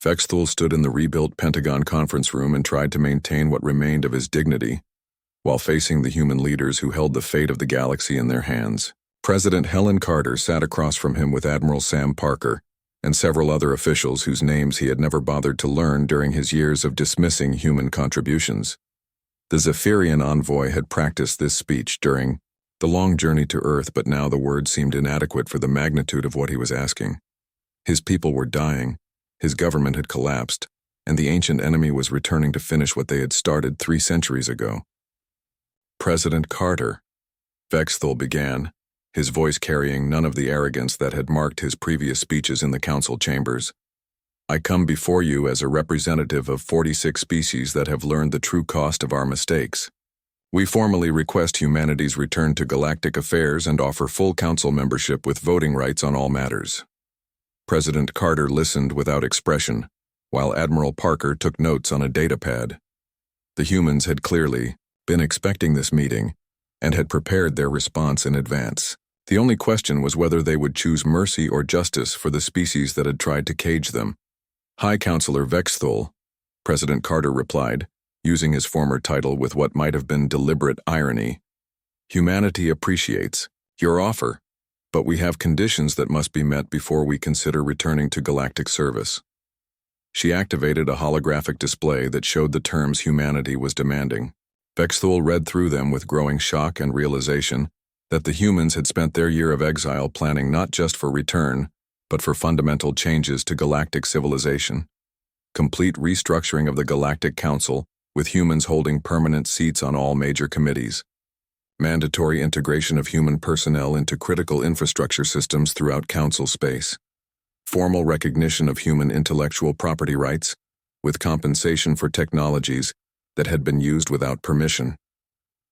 Vexthul stood in the rebuilt Pentagon conference room and tried to maintain what remained of his dignity, while facing the human leaders who held the fate of the galaxy in their hands. President Helen Carter sat across from him with Admiral Sam Parker and several other officials whose names he had never bothered to learn during his years of dismissing human contributions. The Zephyrian envoy had practiced this speech during the long journey to Earth, but now the words seemed inadequate for the magnitude of what he was asking. His people were dying, his government had collapsed, and the ancient enemy was returning to finish what they had started 3 centuries ago. President Carter, Vexthul began, his voice carrying none of the arrogance that had marked his previous speeches in the council chambers. I come before you as a representative of 46 species that have learned the true cost of our mistakes. We formally request humanity's return to galactic affairs and offer full council membership with voting rights on all matters. President Carter listened without expression, while Admiral Parker took notes on a datapad. The humans had clearly been expecting this meeting and had prepared their response in advance. The only question was whether they would choose mercy or justice for the species that had tried to cage them. High Counselor Vexthul, President Carter replied, using his former title with what might have been deliberate irony. Humanity appreciates your offer, but we have conditions that must be met before we consider returning to galactic service. She activated a holographic display that showed the terms humanity was demanding. Vexthul read through them with growing shock and realization that the humans had spent their year of exile planning not just for return, but for fundamental changes to galactic civilization. Complete restructuring of the Galactic Council, with humans holding permanent seats on all major committees. Mandatory integration of human personnel into critical infrastructure systems throughout Council space. Formal recognition of human intellectual property rights, with compensation for technologies that had been used without permission.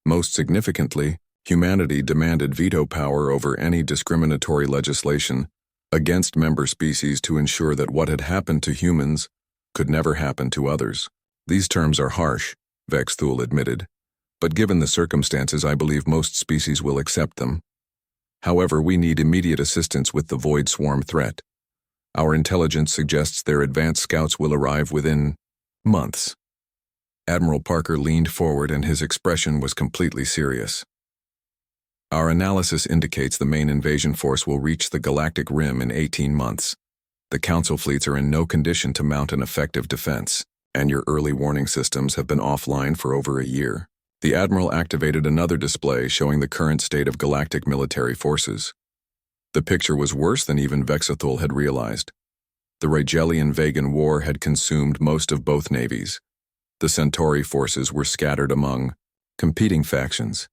Most significantly, humanity demanded veto power over any discriminatory legislation against member species to ensure that what had happened to humans could never happen to others. These terms are harsh, Vexthul admitted, but given the circumstances I believe most species will accept them. However, we need immediate assistance with the Void Swarm threat. Our intelligence suggests their advanced scouts will arrive within months. Admiral Parker leaned forward and his expression was completely serious. Our analysis indicates the main invasion force will reach the galactic rim in 18 months. The Council fleets are in no condition to mount an effective defense, and your early warning systems have been offline for over a year. The Admiral activated another display showing the current state of galactic military forces. The picture was worse than even Vexthul had realized. The Rigelian-Vegan War had consumed most of both navies. The Centauri forces were scattered among competing factions.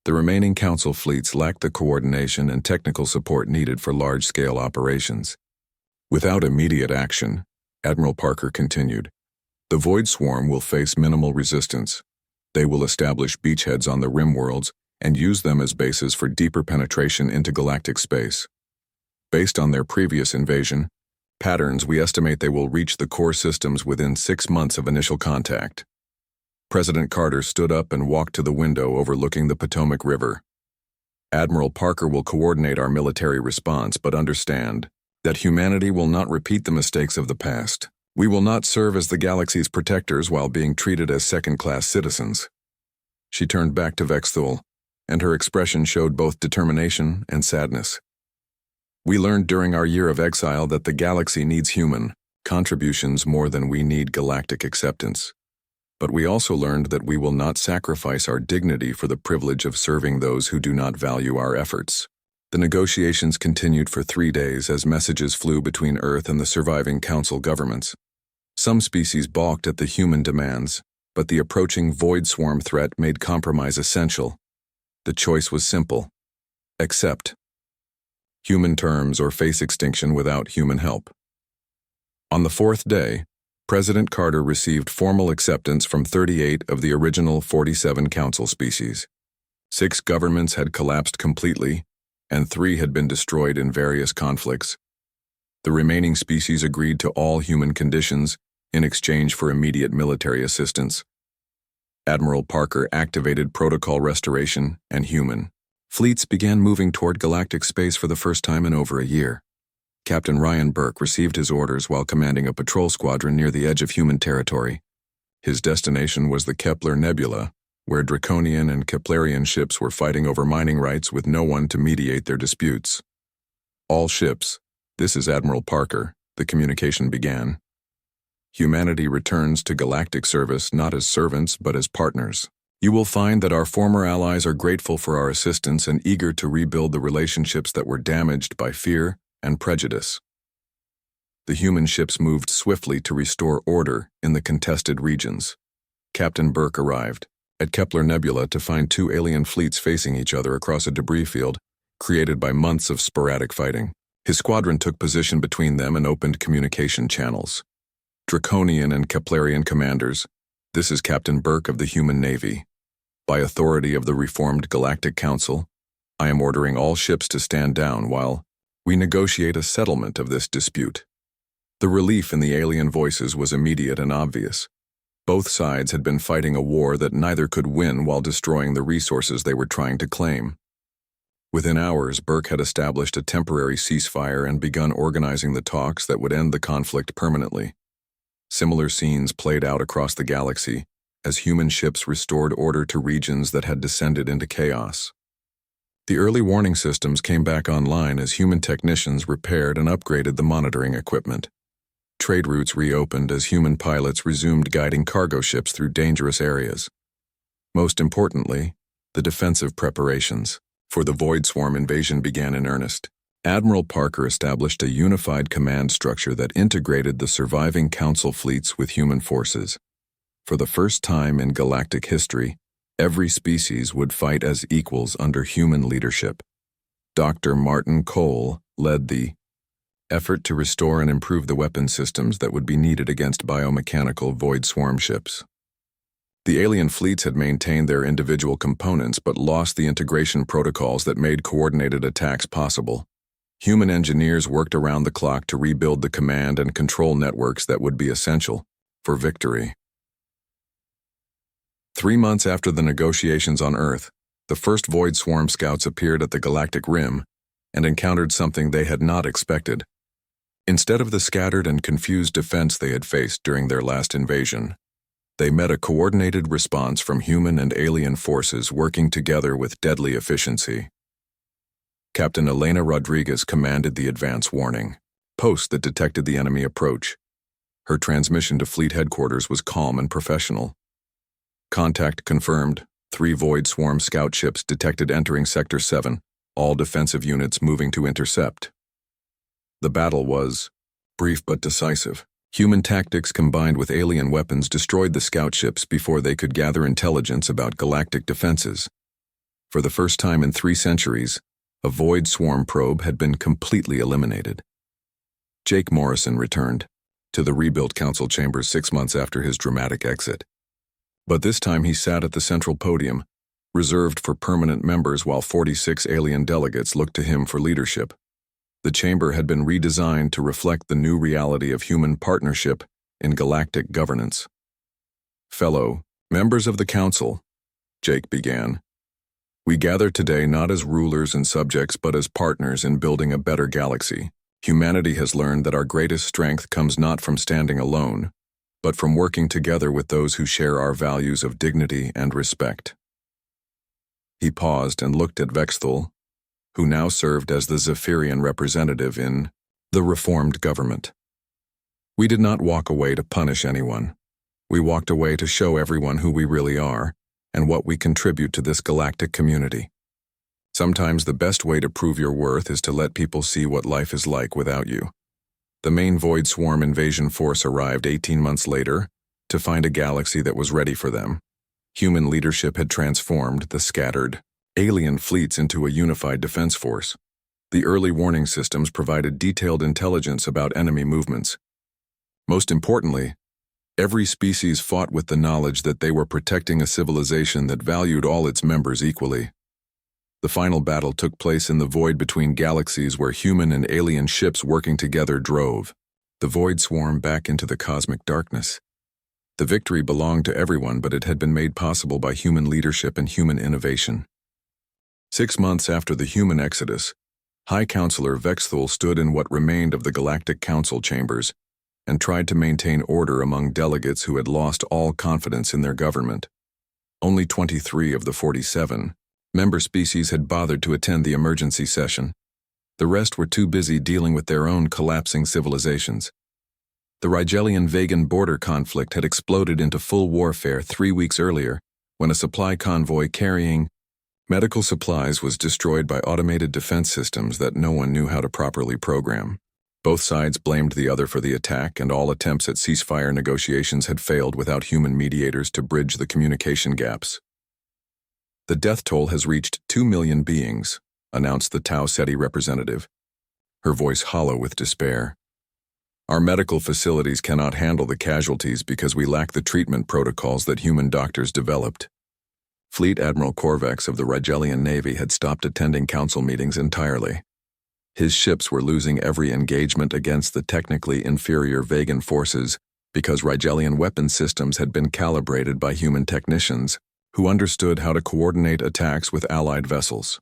The remaining Council fleets lacked the coordination and technical support needed for large-scale operations. Without immediate action, Admiral Parker continued, the Void Swarm will face minimal resistance. They will establish beachheads on the rim worlds and use them as bases for deeper penetration into galactic space. Based on their previous invasion patterns, we estimate they will reach the core systems within 6 months of initial contact. President Carter stood up and walked to the window overlooking the Potomac River. Admiral Parker will coordinate our military response, but understand that humanity will not repeat the mistakes of the past. We will not serve as the galaxy's protectors while being treated as second-class citizens. She turned back to Vexthul, and her expression showed both determination and sadness. We learned during our year of exile that the galaxy needs human contributions more than we need galactic acceptance. But we also learned that we will not sacrifice our dignity for the privilege of serving those who do not value our efforts. The negotiations continued for 3 days as messages flew between Earth and the surviving Council governments. Some species balked at the human demands, but the approaching Void Swarm threat made compromise essential. The choice was simple. Accept human terms or face extinction without human help. On the 4th day, President Carter received formal acceptance from 38 of the original 47 Council species. 6 governments had collapsed completely, and 3 had been destroyed in various conflicts. The remaining species agreed to all human conditions in exchange for immediate military assistance. Admiral Parker activated protocol restoration, and human fleets began moving toward galactic space for the first time in over a year. Captain Ryan Burke received his orders while commanding a patrol squadron near the edge of human territory. His destination was the Kepler Nebula, where Draconian and Keplerian ships were fighting over mining rights with no one to mediate their disputes. All ships, this is Admiral Parker, the communication began. Humanity returns to galactic service not as servants but as partners. You will find that our former allies are grateful for our assistance and eager to rebuild the relationships that were damaged by fear and prejudice. The human ships moved swiftly to restore order in the contested regions. Captain Burke arrived at Kepler Nebula to find two alien fleets facing each other across a debris field created by months of sporadic fighting. His squadron took position between them and opened communication channels. Draconian and Keplerian commanders, this is Captain Burke of the Human Navy. By authority of the Reformed Galactic Council, I am ordering all ships to stand down while we negotiate a settlement of this dispute. The relief in the alien voices was immediate and obvious. Both sides had been fighting a war that neither could win while destroying the resources they were trying to claim. Within hours, Burke had established a temporary ceasefire and begun organizing the talks that would end the conflict permanently. Similar scenes played out across the galaxy as human ships restored order to regions that had descended into chaos. The early warning systems came back online as human technicians repaired and upgraded the monitoring equipment. Trade routes reopened as human pilots resumed guiding cargo ships through dangerous areas. Most importantly, the defensive preparations for the Void Swarm invasion began in earnest. Admiral Parker established a unified command structure that integrated the surviving Council fleets with human forces. For the first time in galactic history, every species would fight as equals under human leadership. Dr. Martin Cole led the effort to restore and improve the weapon systems that would be needed against biomechanical Void Swarm ships. The alien fleets had maintained their individual components but lost the integration protocols that made coordinated attacks possible. Human engineers worked around the clock to rebuild the command and control networks that would be essential for victory. 3 months after the negotiations on Earth, the first Void Swarm scouts appeared at the galactic rim and encountered something they had not expected. Instead of the scattered and confused defense they had faced during their last invasion, they met a coordinated response from human and alien forces working together with deadly efficiency. Captain Elena Rodriguez commanded the advance warning post that detected the enemy approach. Her transmission to fleet headquarters was calm and professional. Contact confirmed. 3 Void Swarm scout ships detected entering Sector 7, all defensive units moving to intercept. The battle was brief but decisive. Human tactics combined with alien weapons destroyed the scout ships before they could gather intelligence about galactic defenses. For the first time in 3 centuries, a Void Swarm probe had been completely eliminated. Jake Morrison returned to the rebuilt council chambers 6 months after his dramatic exit. But this time he sat at the central podium, reserved for permanent members while 46 alien delegates looked to him for leadership. The chamber had been redesigned to reflect the new reality of human partnership in galactic governance. Fellow members of the council, Jake began, we gather today not as rulers and subjects but as partners in building a better galaxy. Humanity has learned that our greatest strength comes not from standing alone, but from working together with those who share our values of dignity and respect. He paused and looked at Vexthul, who now served as the Zephyrian representative in the reformed government. We did not walk away to punish anyone. We walked away to show everyone who we really are and what we contribute to this galactic community. Sometimes the best way to prove your worth is to let people see what life is like without you. The main Void Swarm invasion force arrived 18 months later to find a galaxy that was ready for them. Human leadership had transformed the scattered alien fleets into a unified defense force. The early warning systems provided detailed intelligence about enemy movements. Most importantly, every species fought with the knowledge that they were protecting a civilization that valued all its members equally. The final battle took place in the void between galaxies where human and alien ships working together drove the Void Swarm back into the cosmic darkness. The victory belonged to everyone, but it had been made possible by human leadership and human innovation. 6 months after the human exodus, High Counselor Vexthul stood in what remained of the Galactic Council chambers and tried to maintain order among delegates who had lost all confidence in their government. Only 23 of the 47 member species had bothered to attend the emergency session. The rest were too busy dealing with their own collapsing civilizations. The Rigelian-Vegan border conflict had exploded into full warfare 3 weeks earlier when a supply convoy carrying medical supplies was destroyed by automated defense systems that no one knew how to properly program. Both sides blamed the other for the attack, and all attempts at ceasefire negotiations had failed without human mediators to bridge the communication gaps. The death toll has reached 2 million beings, announced the Tau Ceti representative, her voice hollow with despair. Our medical facilities cannot handle the casualties because we lack the treatment protocols that human doctors developed. Fleet Admiral Korvax of the Rigelian Navy had stopped attending council meetings entirely. His ships were losing every engagement against the technically inferior Vegan forces because Rigelian weapon systems had been calibrated by human technicians who understood how to coordinate attacks with allied vessels.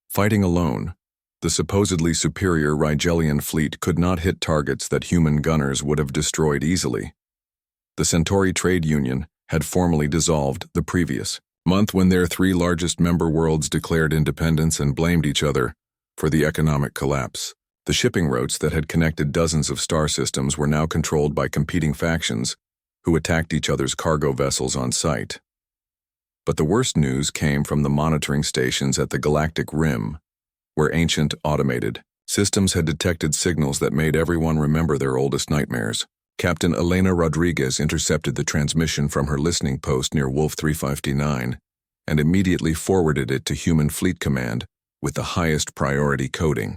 Fighting alone, the supposedly superior Rigelian fleet could not hit targets that human gunners would have destroyed easily. The Centauri Trade Union had formally dissolved the previous month when their 3 largest member worlds declared independence and blamed each other for the economic collapse. The shipping routes that had connected dozens of star systems were now controlled by competing factions who attacked each other's cargo vessels on sight. But the worst news came from the monitoring stations at the Galactic Rim, where ancient, automated systems had detected signals that made everyone remember their oldest nightmares. Captain Elena Rodriguez intercepted the transmission from her listening post near Wolf 359 and immediately forwarded it to Human Fleet Command with the highest priority coding.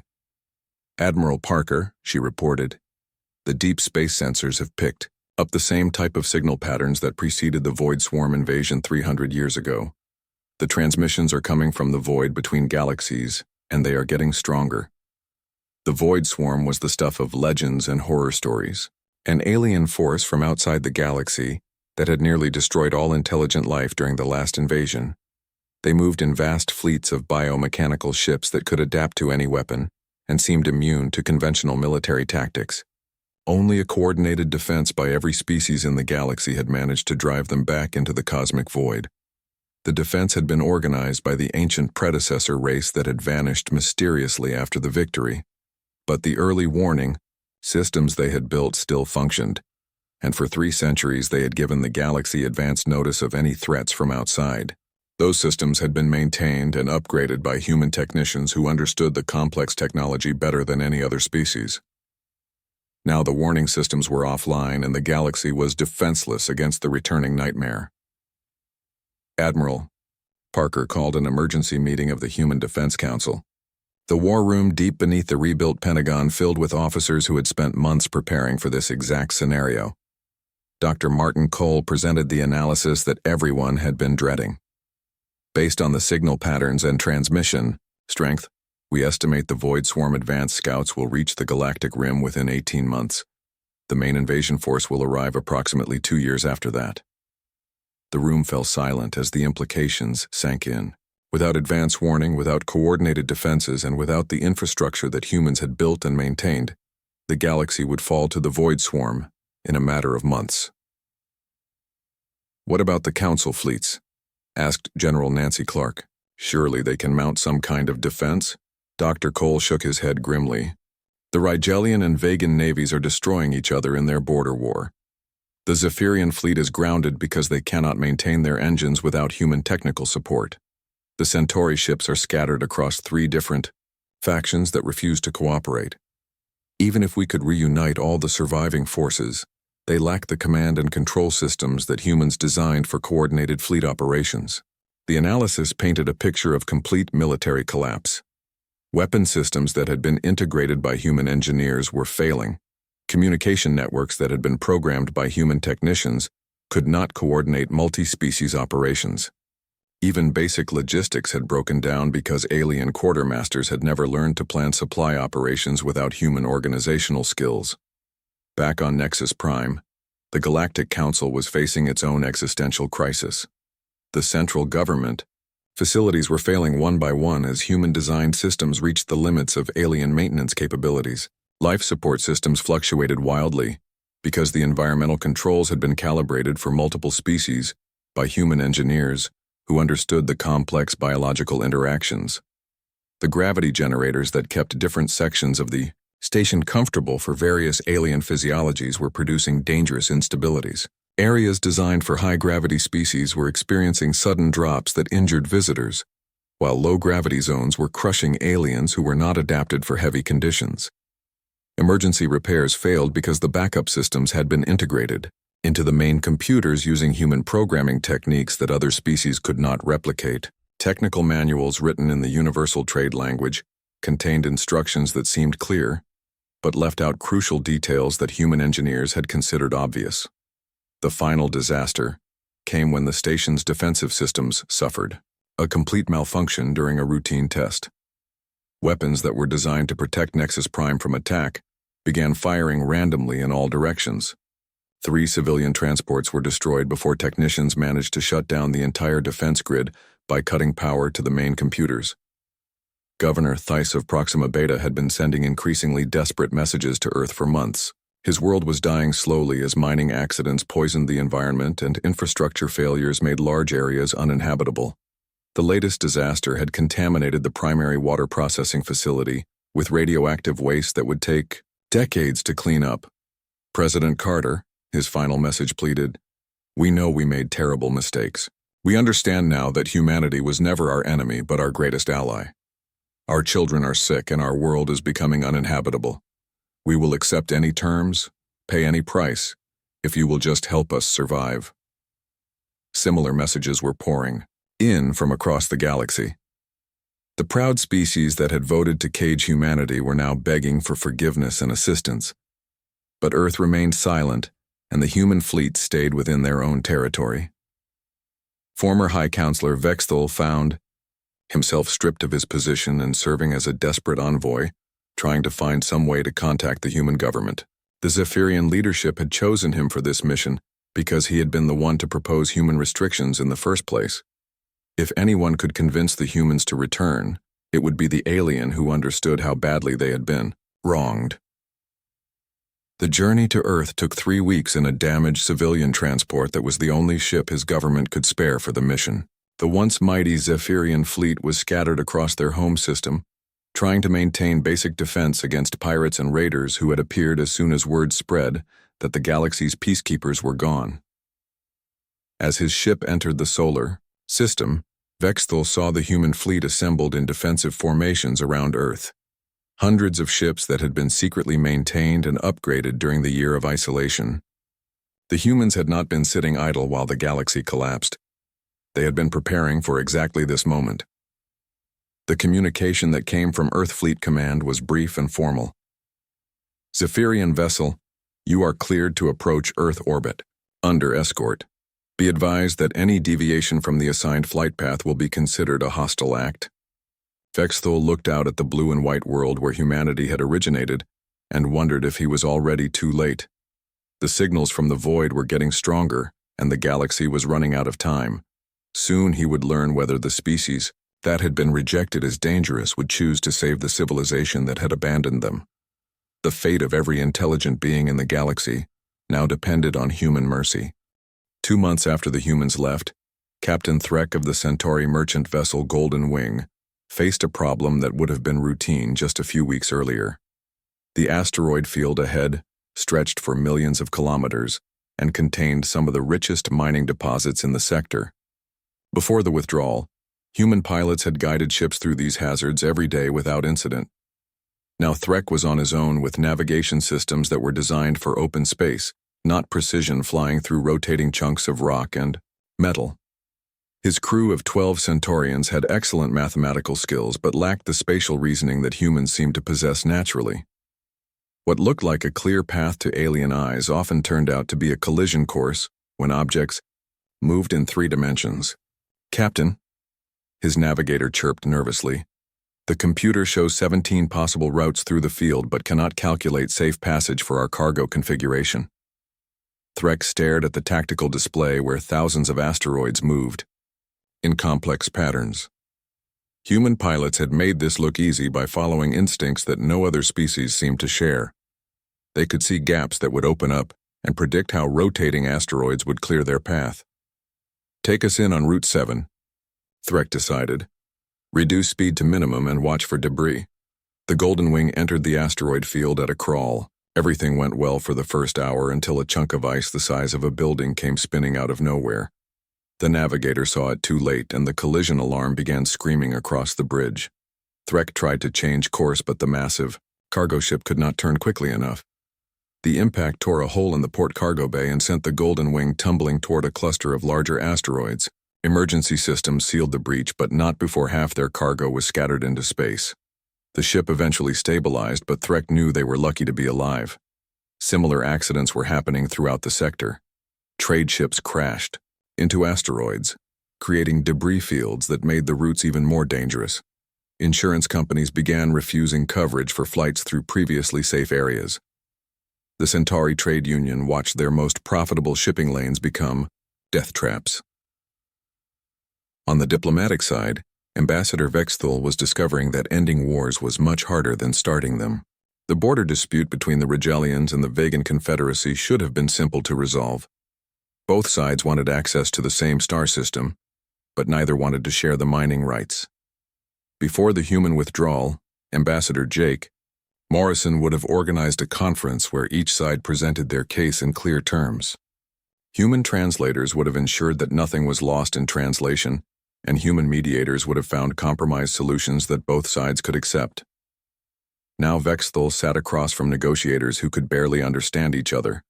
Admiral Parker, she reported, the deep space sensors have picked up the same type of signal patterns that preceded the Void Swarm invasion 300 years ago. The transmissions are coming from the void between galaxies, and they are getting stronger. The Void Swarm was the stuff of legends and horror stories, an alien force from outside the galaxy that had nearly destroyed all intelligent life during the last invasion. They moved in vast fleets of biomechanical ships that could adapt to any weapon and seemed immune to conventional military tactics. Only a coordinated defense by every species in the galaxy had managed to drive them back into the cosmic void. The defense had been organized by the ancient predecessor race that had vanished mysteriously after the victory, but the early warning systems they had built still functioned, and for 3 centuries they had given the galaxy advance notice of any threats from outside. Those systems had been maintained and upgraded by human technicians who understood the complex technology better than any other species. Now the warning systems were offline and the galaxy was defenseless against the returning nightmare. Admiral Parker called an emergency meeting of the Human Defense Council. The war room deep beneath the rebuilt Pentagon filled with officers who had spent months preparing for this exact scenario. Dr. Martin Cole presented the analysis that everyone had been dreading. Based on the signal patterns and transmission strength, we estimate the Void Swarm advance scouts will reach the Galactic Rim within 18 months. The main invasion force will arrive approximately 2 years after that. The room fell silent as the implications sank in. Without advance warning, without coordinated defenses, and without the infrastructure that humans had built and maintained, the galaxy would fall to the Void Swarm in a matter of months. What about the Council fleets? Asked General Nancy Clark. Surely they can mount some kind of defense? Dr. Cole shook his head grimly. The Rigelian and Vegan navies are destroying each other in their border war. The Zephyrian fleet is grounded because they cannot maintain their engines without human technical support. The Centauri ships are scattered across 3 different factions that refuse to cooperate. Even if we could reunite all the surviving forces, they lack the command and control systems that humans designed for coordinated fleet operations. The analysis painted a picture of complete military collapse. Weapon systems that had been integrated by human engineers were failing. Communication networks that had been programmed by human technicians could not coordinate multi-species operations. Even basic logistics had broken down because alien quartermasters had never learned to plan supply operations without human organizational skills. Back on Nexus Prime, the Galactic Council was facing its own existential crisis. The central government, Facilities were failing one by one as human-designed systems reached the limits of alien maintenance capabilities. Life support systems fluctuated wildly because the environmental controls had been calibrated for multiple species by human engineers who understood the complex biological interactions. The gravity generators that kept different sections of the station comfortable for various alien physiologies were producing dangerous instabilities. Areas designed for high-gravity species were experiencing sudden drops that injured visitors, while low-gravity zones were crushing aliens who were not adapted for heavy conditions. Emergency repairs failed because the backup systems had been integrated into the main computers using human programming techniques that other species could not replicate. Technical manuals written in the universal trade language contained instructions that seemed clear, but left out crucial details that human engineers had considered obvious. The final disaster came when the station's defensive systems suffered a complete malfunction during a routine test. Weapons that were designed to protect Nexus Prime from attack began firing randomly in all directions. 3 civilian transports were destroyed before technicians managed to shut down the entire defense grid by cutting power to the main computers. Governor Theiss of Proxima Beta had been sending increasingly desperate messages to Earth for months. His world was dying slowly as mining accidents poisoned the environment and infrastructure failures made large areas uninhabitable. The latest disaster had contaminated the primary water processing facility with radioactive waste that would take decades to clean up. President Carter, his final message pleaded, "We know we made terrible mistakes. We understand now that humanity was never our enemy but our greatest ally. Our children are sick and our world is becoming uninhabitable. We will accept any terms, pay any price, if you will just help us survive." Similar messages were pouring in from across the galaxy. The proud species that had voted to cage humanity were now begging for forgiveness and assistance. But Earth remained silent, and the human fleet stayed within their own territory. Former High Counselor Vexthal found himself stripped of his position and serving as a desperate envoy, trying to find some way to contact the human government. The Zephyrian leadership had chosen him for this mission because he had been the one to propose human restrictions in the first place. If anyone could convince the humans to return, it would be the alien who understood how badly they had been wronged. The journey to Earth took 3 weeks in a damaged civilian transport that was the only ship his government could spare for the mission. The once mighty Zephyrian fleet was scattered across their home system, trying to maintain basic defense against pirates and raiders who had appeared as soon as word spread that the galaxy's peacekeepers were gone. As his ship entered the solar system, Vexthal saw the human fleet assembled in defensive formations around Earth. Hundreds of ships that had been secretly maintained and upgraded during the year of isolation. The humans had not been sitting idle while the galaxy collapsed. They had been preparing for exactly this moment. The communication that came from Earth Fleet Command was brief and formal. "Zephyrian vessel, you are cleared to approach Earth orbit, under escort. Be advised that any deviation from the assigned flight path will be considered a hostile act." Vexthal looked out at the blue and white world where humanity had originated and wondered if he was already too late. The signals from the void were getting stronger, and the galaxy was running out of time. Soon he would learn whether the species that had been rejected as dangerous would choose to save the civilization that had abandoned them. The fate of every intelligent being in the galaxy now depended on human mercy. 2 months after the humans left, Captain Threk of the Centauri merchant vessel Golden Wing faced a problem that would have been routine just a few weeks earlier. The asteroid field ahead stretched for millions of kilometers and contained some of the richest mining deposits in the sector. Before the withdrawal, human pilots had guided ships through these hazards every day without incident. Now Threk was on his own with navigation systems that were designed for open space, not precision flying through rotating chunks of rock and metal. His crew of 12 Centaurians had excellent mathematical skills but lacked the spatial reasoning that humans seemed to possess naturally. What looked like a clear path to alien eyes often turned out to be a collision course when objects moved in 3 dimensions. "Captain," his navigator chirped nervously, "the computer shows 17 possible routes through the field but cannot calculate safe passage for our cargo configuration." Threk stared at the tactical display where thousands of asteroids moved. in complex patterns. Human pilots had made this look easy by following instincts that no other species seemed to share. They could see gaps that would open up and predict how rotating asteroids would clear their path. "Take us in on Route 7, Threk decided. "Reduce speed to minimum and watch for debris." The Golden Wing entered the asteroid field at a crawl. Everything went well for the first hour until a chunk of ice the size of a building came spinning out of nowhere. The navigator saw it too late, and the collision alarm began screaming across the bridge. Threk tried to change course, but the massive cargo ship could not turn quickly enough. The impact tore a hole in the port cargo bay and sent the Golden Wing tumbling toward a cluster of larger asteroids. Emergency systems sealed the breach, but not before half their cargo was scattered into space. The ship eventually stabilized, but Threk knew they were lucky to be alive. Similar accidents were happening throughout the sector. Trade ships crashed into asteroids, creating debris fields that made the routes even more dangerous. Insurance companies began refusing coverage for flights through previously safe areas. The Centauri Trade Union watched their most profitable shipping lanes become death traps. On the diplomatic side, Ambassador Vexthul was discovering that ending wars was much harder than starting them. The border dispute between the Rigelians and the Vegan Confederacy should have been simple to resolve. Both sides wanted access to the same star system, but neither wanted to share the mining rights. Before the human withdrawal, Ambassador Jake Morrison would have organized a conference where each side presented their case in clear terms. Human translators would have ensured that nothing was lost in translation, and human mediators would have found compromise solutions that both sides could accept. Now Vexthul sat across from negotiators who could barely understand each other.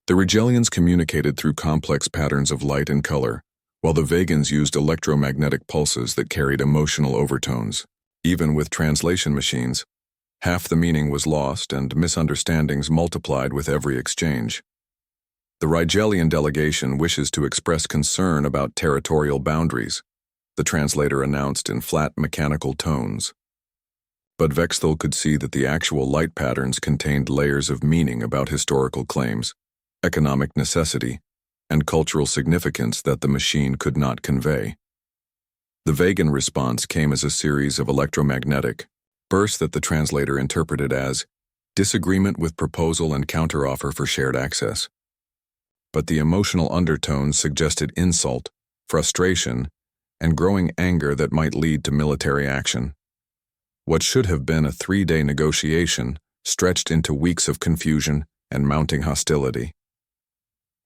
The Rigelians communicated through complex patterns of light and color, while the Vegans used electromagnetic pulses that carried emotional overtones. Even with translation machines, half the meaning was lost and misunderstandings multiplied with every exchange. The Rigelian delegation wishes to express concern about territorial boundaries, the translator announced in flat mechanical tones. But Vexthul could see that the actual light patterns contained layers of meaning about historical claims, economic necessity, and cultural significance that the machine could not convey. The Vegan response came as a series of electromagnetic bursts that the translator interpreted as disagreement with proposal and counteroffer for shared access. But the emotional undertones suggested insult, frustration, and growing anger that might lead to military action. What should have been a 3-day negotiation stretched into weeks of confusion and mounting hostility.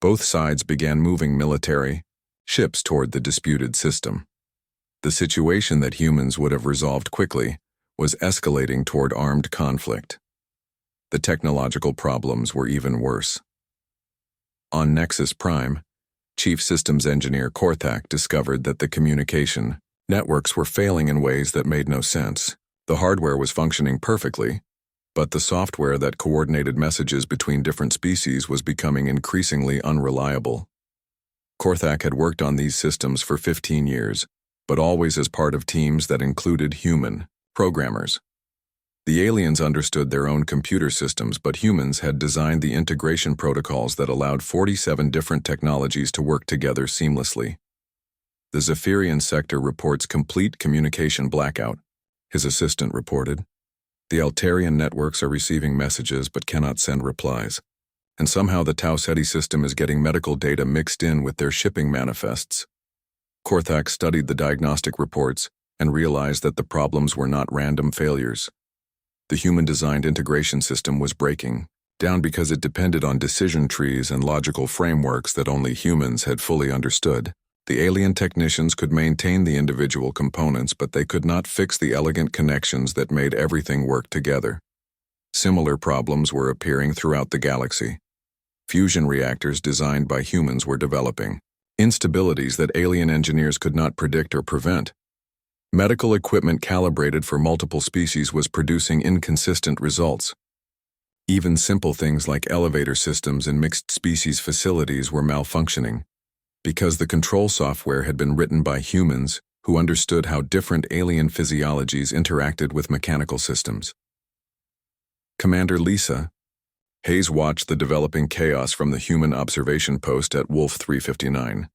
Both sides began moving military ships toward the disputed system. The situation that humans would have resolved quickly was escalating toward armed conflict. The technological problems were even worse. On Nexus Prime, Chief Systems Engineer Korthak discovered that the communication networks were failing in ways that made no sense. The hardware was functioning perfectly, but the software that coordinated messages between different species was becoming increasingly unreliable. Korthak had worked on these systems for 15 years, but always as part of teams that included human programmers. The aliens understood their own computer systems, but humans had designed the integration protocols that allowed 47 different technologies to work together seamlessly. The Zephyrian sector reports complete communication blackout, his assistant reported. The Altarian networks are receiving messages but cannot send replies. And somehow the Tau Ceti system is getting medical data mixed in with their shipping manifests. Korthak studied the diagnostic reports and realized that the problems were not random failures. The human-designed integration system was breaking down because it depended on decision trees and logical frameworks that only humans had fully understood. The alien technicians could maintain the individual components, but they could not fix the elegant connections that made everything work together. Similar problems were appearing throughout the galaxy. Fusion reactors designed by humans were developing instabilities that alien engineers could not predict or prevent. Medical equipment calibrated for multiple species was producing inconsistent results. Even simple things like elevator systems in mixed-species facilities were malfunctioning, because the control software had been written by humans who understood how different alien physiologies interacted with mechanical systems. Commander Lisa Hayes watched the developing chaos from the human observation post at Wolf 359.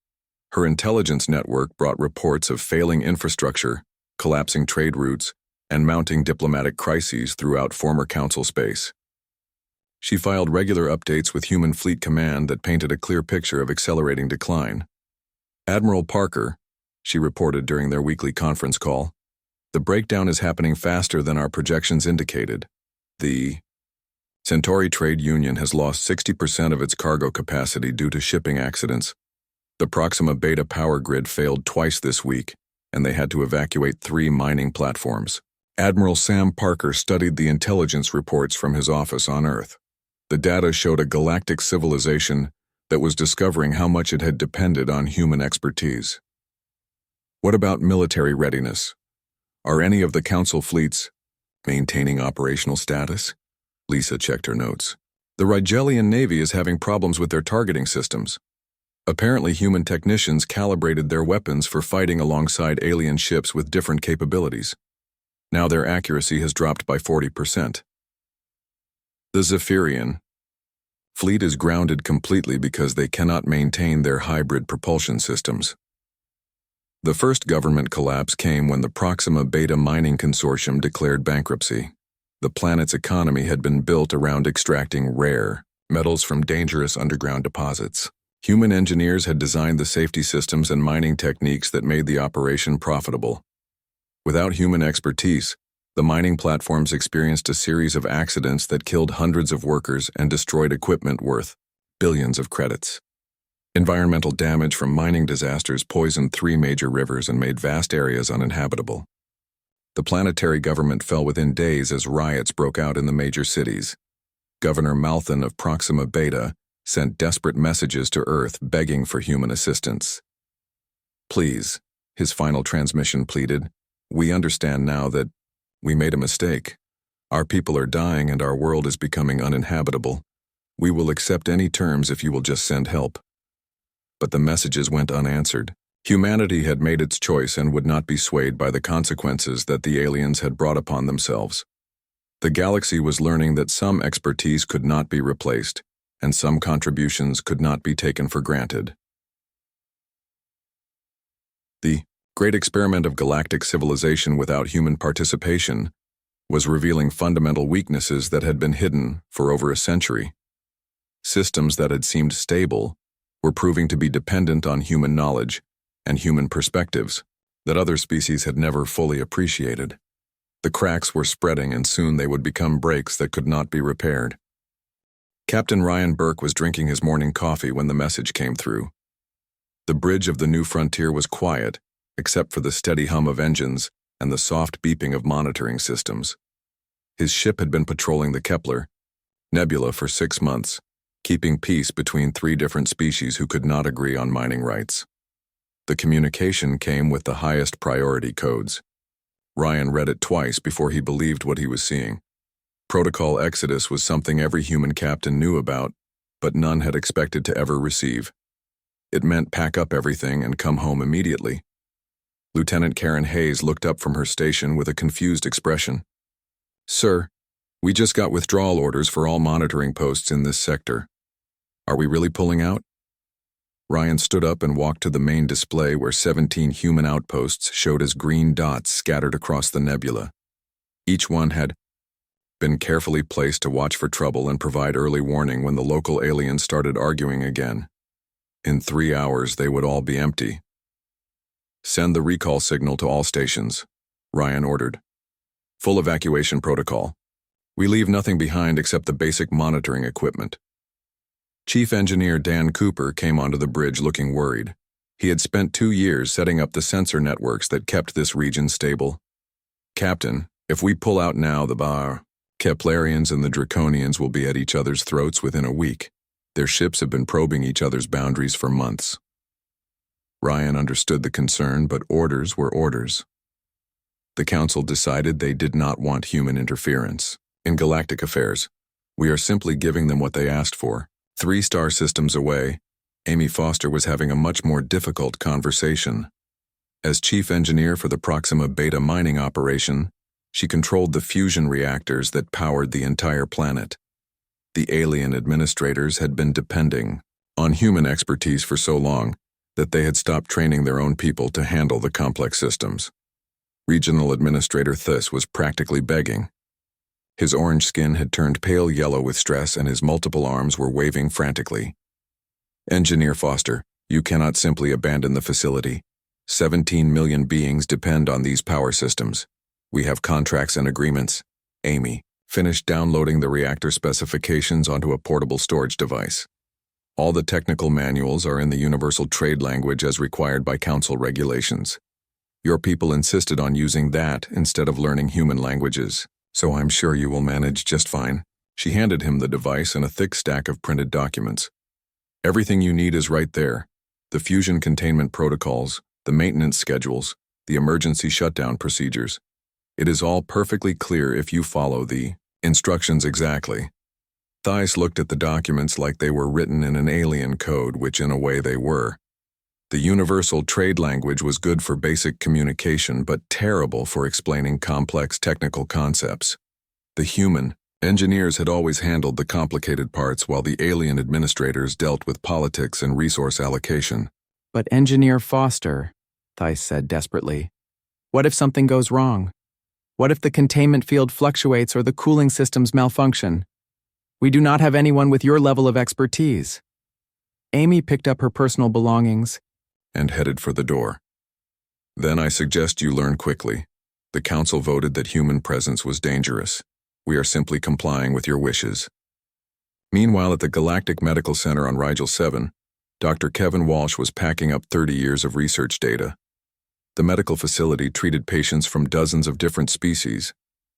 Her intelligence network brought reports of failing infrastructure, collapsing trade routes, and mounting diplomatic crises throughout former council space. She filed regular updates with Human Fleet Command that painted a clear picture of accelerating decline. Admiral Parker, she reported during their weekly conference call, the breakdown is happening faster than our projections indicated. The Centauri Trade Union has lost 60% of its cargo capacity due to shipping accidents. The Proxima Beta power grid failed twice this week, and they had to evacuate 3 mining platforms. Admiral Sam Parker studied the intelligence reports from his office on Earth. The data showed a galactic civilization that was discovering how much it had depended on human expertise. What about military readiness? Are any of the Council fleets maintaining operational status? Lisa checked her notes. The Rigelian Navy is having problems with their targeting systems. Apparently, human technicians calibrated their weapons for fighting alongside alien ships with different capabilities. Now their accuracy has dropped by 40%. The Zephyrian fleet is grounded completely because they cannot maintain their hybrid propulsion systems. The first government collapse came when the Proxima Beta mining consortium declared bankruptcy. The planet's economy had been built around extracting rare metals from dangerous underground deposits. Human engineers had designed the safety systems and mining techniques that made the operation profitable. Without human expertise, the mining platforms experienced a series of accidents that killed hundreds of workers and destroyed equipment worth billions of credits. Environmental damage from mining disasters poisoned 3 major rivers and made vast areas uninhabitable. The planetary government fell within days as riots broke out in the major cities. Governor Malthan of Proxima Beta sent desperate messages to Earth begging for human assistance. "Please," his final transmission pleaded, "we understand now that we made a mistake. Our people are dying and our world is becoming uninhabitable. We will accept any terms if you will just send help." But the messages went unanswered. Humanity had made its choice and would not be swayed by the consequences that the aliens had brought upon themselves. The galaxy was learning that some expertise could not be replaced, and some contributions could not be taken for granted. The great experiment of galactic civilization without human participation was revealing fundamental weaknesses that had been hidden for over a century. Systems that had seemed stable were proving to be dependent on human knowledge and human perspectives that other species had never fully appreciated. The cracks were spreading, and soon they would become breaks that could not be repaired. Captain Ryan Burke was drinking his morning coffee when the message came through. The bridge of the new frontier was quiet, except for the steady hum of engines and the soft beeping of monitoring systems. His ship had been patrolling the Kepler Nebula for 6 months, keeping peace between 3 different species who could not agree on mining rights. The communication came with the highest priority codes. Ryan read it twice before he believed what he was seeing. Protocol Exodus was something every human captain knew about, but none had expected to ever receive. It meant pack up everything and come home immediately. Lieutenant Karen Hayes looked up from her station with a confused expression. "Sir, we just got withdrawal orders for all monitoring posts in this sector. Are we really pulling out?" Ryan stood up and walked to the main display where 17 human outposts showed as green dots scattered across the nebula. Each one had been carefully placed to watch for trouble and provide early warning when the local aliens started arguing again. In 3 hours, they would all be empty. "Send the recall signal to all stations," Ryan ordered. "Full evacuation protocol. We leave nothing behind except the basic monitoring equipment." Chief Engineer Dan Cooper came onto the bridge looking worried. He had spent 2 years setting up the sensor networks that kept this region stable. "Captain, if we pull out now, the Keplerians and the Draconians will be at each other's throats within a week. Their ships have been probing each other's boundaries for months." Ryan understood the concern, but orders were orders. The Council decided they did not want human interference in galactic affairs. We are simply giving them what they asked for. 3 star systems away, Amy Foster was having a much more difficult conversation. As chief engineer for the Proxima Beta mining operation, she controlled the fusion reactors that powered the entire planet. The alien administrators had been depending on human expertise for so long, that they had stopped training their own people to handle the complex systems. Regional Administrator Thus was practically begging. His orange skin had turned pale yellow with stress and his multiple arms were waving frantically. Engineer Foster, you cannot simply abandon the facility. 17 million beings depend on these power systems. We have contracts and agreements. Amy finished downloading the reactor specifications onto a portable storage device. All the technical manuals are in the universal trade language as required by Council regulations. Your people insisted on using that instead of learning human languages, so I'm sure you will manage just fine. She handed him the device and a thick stack of printed documents. Everything you need is right there. The fusion containment protocols, the maintenance schedules, the emergency shutdown procedures. It is all perfectly clear if you follow the instructions exactly. Thais looked at the documents like they were written in an alien code, which in a way they were. The universal trade language was good for basic communication, but terrible for explaining complex technical concepts. The human engineers had always handled the complicated parts while the alien administrators dealt with politics and resource allocation. But Engineer Foster, Thais said desperately, what if something goes wrong? What if the containment field fluctuates or the cooling systems malfunction? We do not have anyone with your level of expertise. Amy picked up her personal belongings and headed for the door. Then I suggest you learn quickly. The council voted that human presence was dangerous. We are simply complying with your wishes. Meanwhile, at the Galactic Medical Center on Rigel 7, Dr. Kevin Walsh was packing up 30 years of research data. The medical facility treated patients from dozens of different species,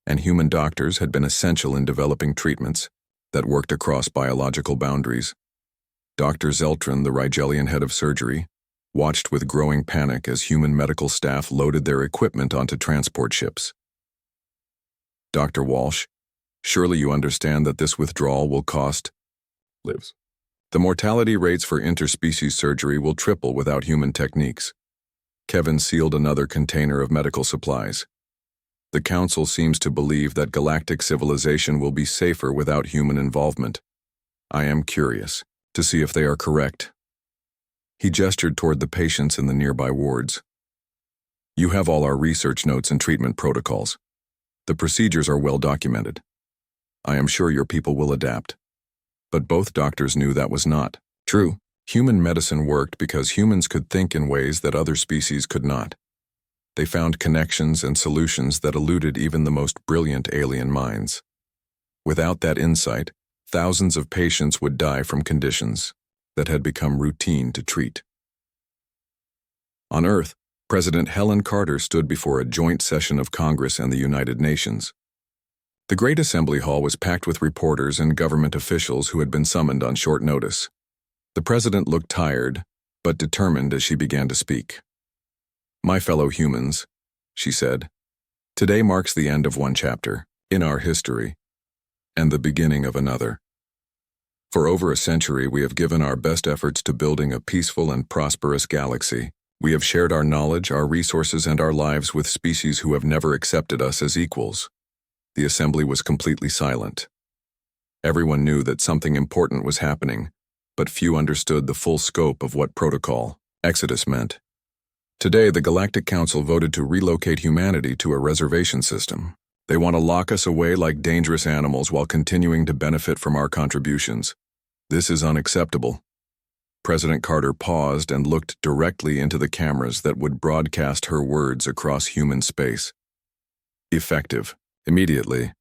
and human doctors had been essential in developing treatments that worked across biological boundaries. Dr. Zeltran, the Rigelian head of surgery, watched with growing panic as human medical staff loaded their equipment onto transport ships. Dr. Walsh, surely you understand that this withdrawal will cost lives. The mortality rates for interspecies surgery will triple without human techniques. Kevin sealed another container of medical supplies. The Council seems to believe that galactic civilization will be safer without human involvement. I am curious to see if they are correct. He gestured toward the patients in the nearby wards. You have all our research notes and treatment protocols. The procedures are well documented. I am sure your people will adapt. But both doctors knew that was not true. Human medicine worked because humans could think in ways that other species could not. They found connections and solutions that eluded even the most brilliant alien minds. Without that insight, thousands of patients would die from conditions that had become routine to treat. On Earth, President Helen Carter stood before a joint session of Congress and the United Nations. The Great Assembly Hall was packed with reporters and government officials who had been summoned on short notice. The president looked tired, but determined as she began to speak. My fellow humans, she said, today marks the end of one chapter in our history and the beginning of another. For over a century, we have given our best efforts to building a peaceful and prosperous galaxy. We have shared our knowledge, our resources, and our lives with species who have never accepted us as equals. The assembly was completely silent. Everyone knew that something important was happening, but few understood the full scope of what protocol Exodus meant. Today, the Galactic Council voted to relocate humanity to a reservation system. They want to lock us away like dangerous animals while continuing to benefit from our contributions. This is unacceptable. President Carter paused and looked directly into the cameras that would broadcast her words across human space. Effective. Immediately,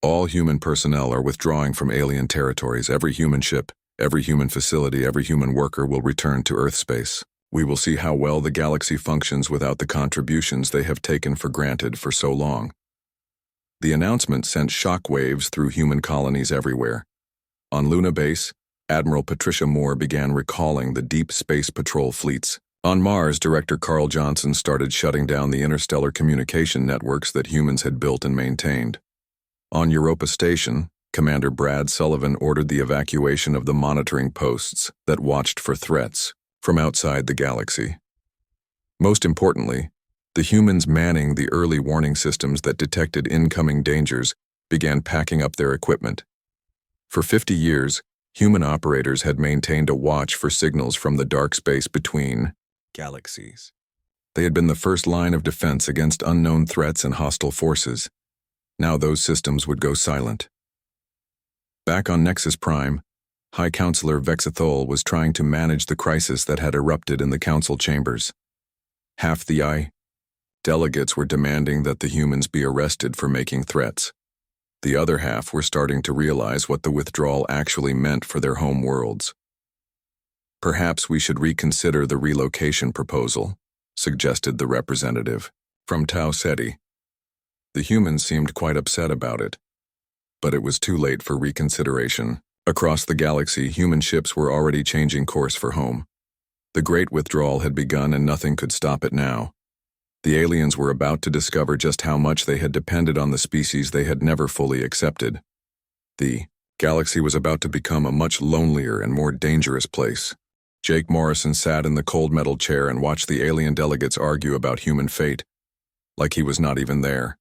all human personnel are withdrawing from alien territories. Every human ship, every human facility, every human worker will return to Earth space. We will see how well the galaxy functions without the contributions they have taken for granted for so long. The announcement sent shockwaves through human colonies everywhere. On Luna Base, Admiral Patricia Moore began recalling the Deep Space Patrol fleets. On Mars, Director Carl Johnson started shutting down the interstellar communication networks that humans had built and maintained. On Europa Station, Commander Brad Sullivan ordered the evacuation of the monitoring posts that watched for threats from outside the galaxy. Most importantly, the humans manning the early warning systems that detected incoming dangers began packing up their equipment. For 50 years, human operators had maintained a watch for signals from the dark space between Galaxies. They had been the first line of defense against unknown threats and hostile forces. Now those systems would go silent. Back on Nexus Prime, High Counselor Vexithol was trying to manage the crisis that had erupted in the council chambers. Half the delegates were demanding that the humans be arrested for making threats. The other half were starting to realize what the withdrawal actually meant for their home worlds. Perhaps we should reconsider the relocation proposal, suggested the representative from Tau Ceti. The humans seemed quite upset about it, but it was too late for reconsideration. Across the galaxy, human ships were already changing course for home. The Great Withdrawal had begun and nothing could stop it now. The aliens were about to discover just how much they had depended on the species they had never fully accepted. The galaxy was about to become a much lonelier and more dangerous place. Jake Morrison sat in the cold metal chair and watched the alien delegates argue about human fate, like he was not even there.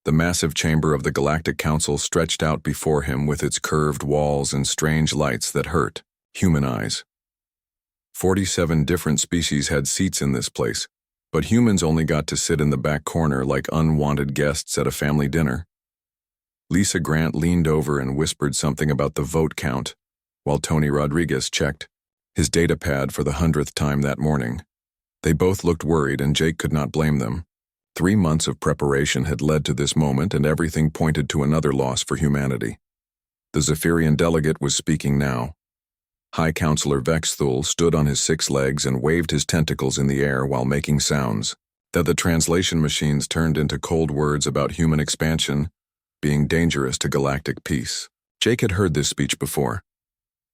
The massive chamber of the Galactic Council stretched out before him with its curved walls and strange lights that hurt human eyes. 47 different species had seats in this place, but humans only got to sit in the back corner like unwanted guests at a family dinner. Lisa Grant leaned over and whispered something about the vote count, while Tony Rodriguez checked his datapad for the 100th time that morning. They both looked worried, and Jake could not blame them. 3 months of preparation had led to this moment, and everything pointed to another loss for humanity. The Zephyrian delegate was speaking now. High Counselor Vexthul stood on his 6 legs and waved his tentacles in the air while making sounds that the translation machines turned into cold words about human expansion being dangerous to galactic peace. Jake had heard this speech before.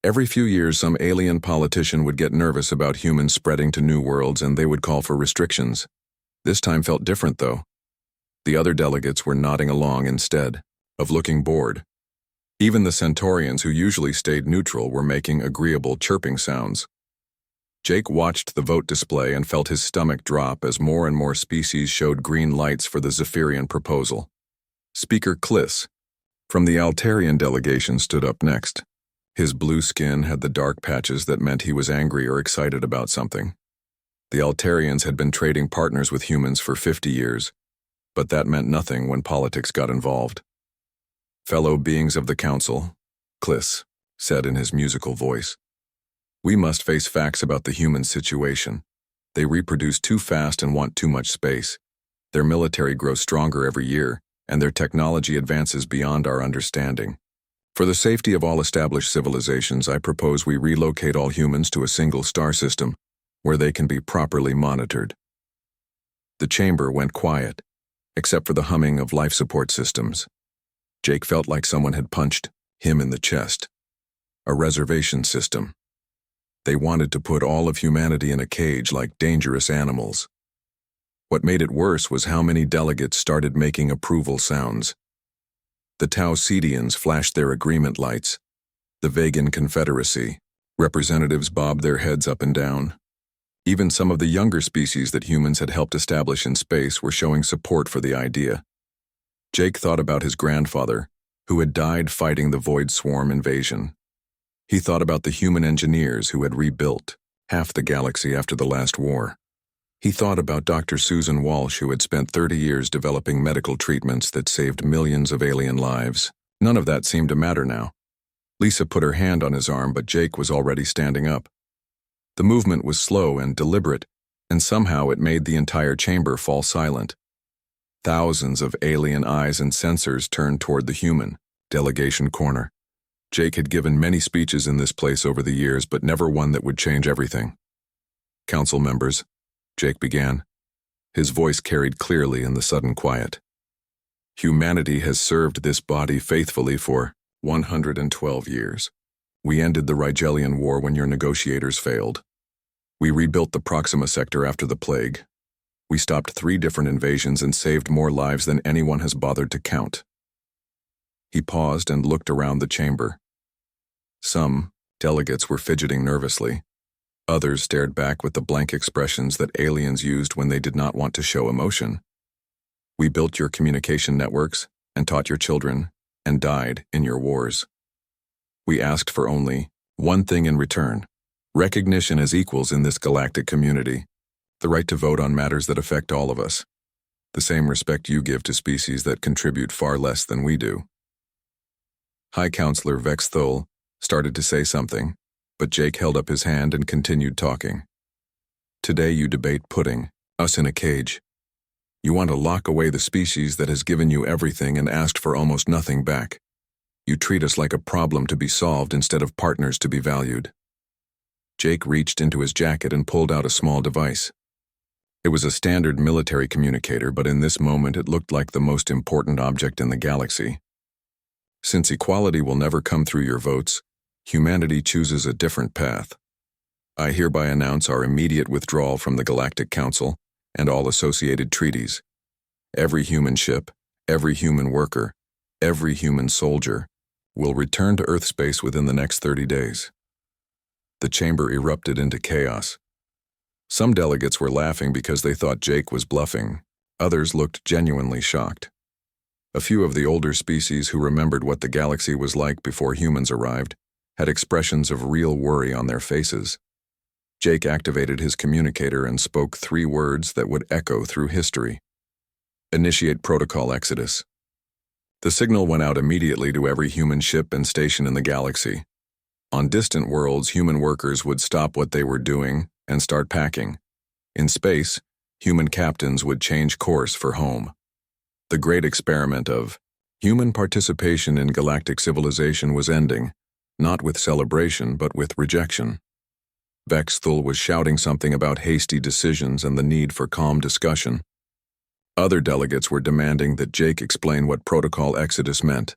Every few years, some alien politician would get nervous about humans spreading to new worlds, and they would call for restrictions. This time felt different, though. The other delegates were nodding along instead of looking bored. Even the Centaurians, who usually stayed neutral, were making agreeable chirping sounds. Jake watched the vote display and felt his stomach drop as more and more species showed green lights for the Zephyrian proposal. Speaker Kliss from the Altarian delegation stood up next. His blue skin had the dark patches that meant he was angry or excited about something. The Altarians had been trading partners with humans for 50 years, but that meant nothing when politics got involved. Fellow beings of the council, Kliss said in his musical voice, we must face facts about the human situation. They reproduce too fast and want too much space. Their military grows stronger every year, and their technology advances beyond our understanding. For the safety of all established civilizations, I propose we relocate all humans to a single star system, where they can be properly monitored. The chamber went quiet, except for the humming of life support systems. Jake felt like someone had punched him in the chest. A reservation system. They wanted to put all of humanity in a cage like dangerous animals. What made it worse was how many delegates started making approval sounds. The Tau Cetians flashed their agreement lights. The Vegan Confederacy representatives bobbed their heads up and down. Even some of the younger species that humans had helped establish in space were showing support for the idea. Jake thought about his grandfather, who had died fighting the Void Swarm invasion. He thought about the human engineers who had rebuilt half the galaxy after the last war. He thought about Dr. Susan Walsh, who had spent 30 years developing medical treatments that saved millions of alien lives. None of that seemed to matter now. Lisa put her hand on his arm, but Jake was already standing up. The movement was slow and deliberate, and somehow it made the entire chamber fall silent. Thousands of alien eyes and sensors turned toward the human delegation corner. Jake had given many speeches in this place over the years, but never one that would change everything. Council members, Jake began. His voice carried clearly in the sudden quiet. Humanity has served this body faithfully for 112 years. We ended the Rigelian War when your negotiators failed. We rebuilt the Proxima sector after the plague. We stopped 3 different invasions and saved more lives than anyone has bothered to count. He paused and looked around the chamber. Some delegates were fidgeting nervously. Others stared back with the blank expressions that aliens used when they did not want to show emotion. We built your communication networks and taught your children and died in your wars. We asked for only one thing in return: recognition as equals in this galactic community. The right to vote on matters that affect all of us. The same respect you give to species that contribute far less than we do. High Counselor Vex Thul started to say something, but Jake held up his hand and continued talking. Today you debate putting us in a cage. You want to lock away the species that has given you everything and asked for almost nothing back. You treat us like a problem to be solved instead of partners to be valued. Jake reached into his jacket and pulled out a small device. It was a standard military communicator, but in this moment it looked like the most important object in the galaxy. Since equality will never come through your votes, humanity chooses a different path. I hereby announce our immediate withdrawal from the Galactic Council and all associated treaties. Every human ship, every human worker, every human soldier will return to Earth space within the next 30 days. The chamber erupted into chaos. Some delegates were laughing because they thought Jake was bluffing. Others looked genuinely shocked. A few of the older species who remembered what the galaxy was like before humans arrived had expressions of real worry on their faces. Jake activated his communicator and spoke 3 words that would echo through history. Initiate protocol exodus. The signal went out immediately to every human ship and station in the galaxy. On distant worlds, human workers would stop what they were doing and start packing. In space, human captains would change course for home. The great experiment of human participation in galactic civilization was ending, not with celebration but with rejection. Vex Thul was shouting something about hasty decisions and the need for calm discussion. Other delegates were demanding that Jake explain what protocol exodus meant.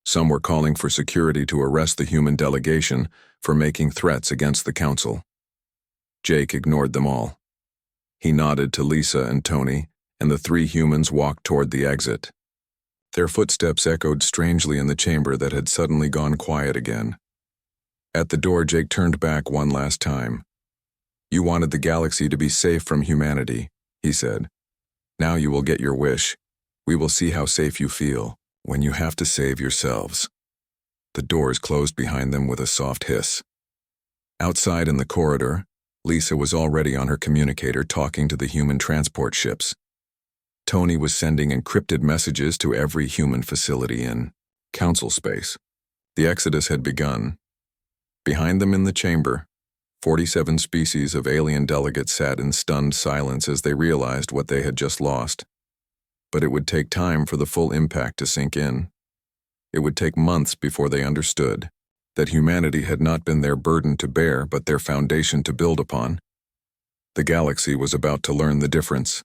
Some were calling for security to arrest the human delegation for making threats against the council. Jake ignored them all. He nodded to Lisa and Tony, and the 3 humans walked toward the exit. Their footsteps echoed strangely in the chamber that had suddenly gone quiet again. At the door, Jake turned back one last time. You wanted the galaxy to be safe from humanity, he said. Now you will get your wish. We will see how safe you feel when you have to save yourselves. The doors closed behind them with a soft hiss. Outside in the corridor, Lisa was already on her communicator talking to the human transport ships. Tony was sending encrypted messages to every human facility in council space. The exodus had begun. Behind them in the chamber, 47 species of alien delegates sat in stunned silence as they realized what they had just lost. But it would take time for the full impact to sink in. It would take months before they understood that humanity had not been their burden to bear but their foundation to build upon. The galaxy was about to learn the difference.